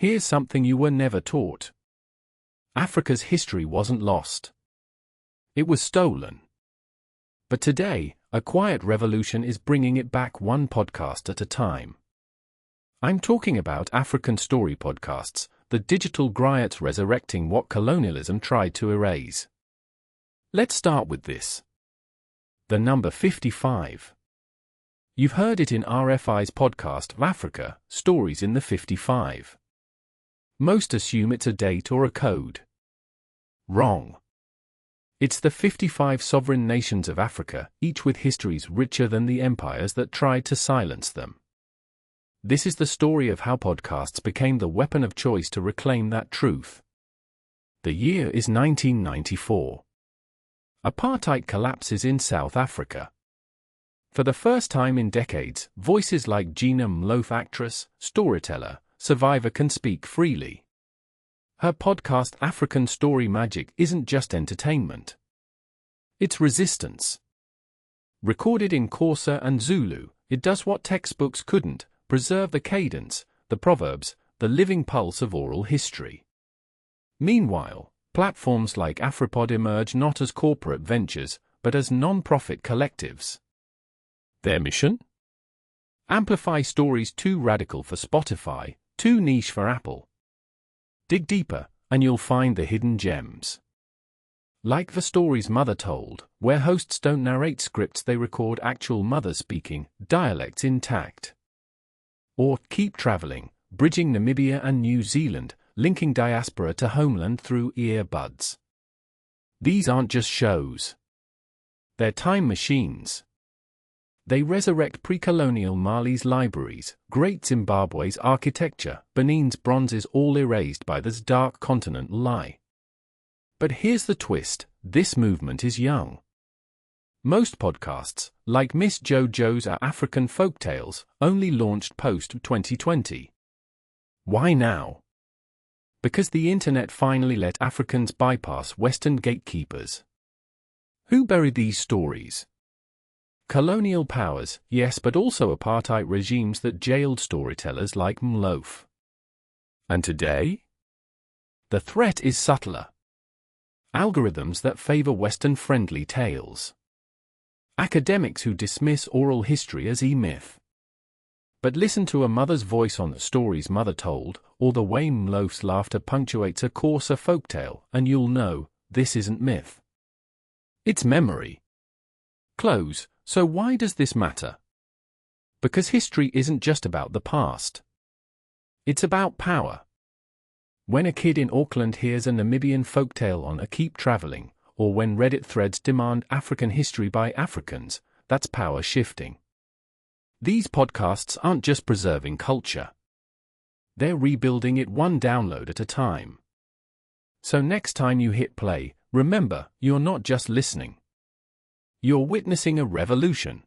Here's something you were never taught. Africa's history wasn't lost. It was stolen. But today, a quiet revolution is bringing it back one podcast at a time. I'm talking about African story podcasts, the digital griots resurrecting what colonialism tried to erase. Let's start with this. The number 55. You've heard it in RFI's podcast of Africa, Stories in the 55. Most assume it's a date or a code. Wrong. It's the 55 sovereign nations of Africa, each with histories richer than the empires that tried to silence them. This is the story of how podcasts became the weapon of choice to reclaim that truth. The year is 1994. Apartheid collapses in South Africa. For the first time in decades, voices like Gcina, Mhlophe, actress, storyteller, survivor can speak freely. Her podcast African Story Magic isn't just entertainment. It's resistance. Recorded in Xhosa and Zulu, it does what textbooks couldn't: preserve the cadence, the proverbs, the living pulse of oral history. Meanwhile, platforms like Afripod emerge not as corporate ventures, but as non-profit collectives. Their mission? Amplify stories too radical for Spotify, too niche for Apple. Dig deeper, and you'll find the hidden gems. Like the stories Mother Told, where hosts don't narrate scripts, they record actual mothers speaking, dialects intact. Or Keep Traveling, bridging Namibia and New Zealand, linking diaspora to homeland through earbuds. These aren't just shows. They're time machines. They resurrect pre-colonial Mali's libraries, Great Zimbabwe's architecture, Benin's bronzes, all erased by this dark continent lie. But here's the twist: this movement is young. Most podcasts, like Miss JoJo's African Folktales, only launched post-2020. Why now? Because the internet finally let Africans bypass Western gatekeepers. Who buried these stories? Colonial powers, yes, but also apartheid regimes that jailed storytellers like Mhlophe. And today? The threat is subtler. Algorithms that favor Western-friendly tales. Academics who dismiss oral history as e-myth. But listen to a mother's voice on the stories Mother Told, or the way Mhlophe's laughter punctuates a Xhosa folktale, and you'll know, this isn't myth. It's memory. Close. So why does this matter? Because history isn't just about the past. It's about power. When a kid in Auckland hears a Namibian folktale on a Keep Traveling, or when Reddit threads demand African history by Africans, that's power shifting. These podcasts aren't just preserving culture. They're rebuilding it one download at a time. So next time you hit play, remember, you're not just listening. You're witnessing a revolution.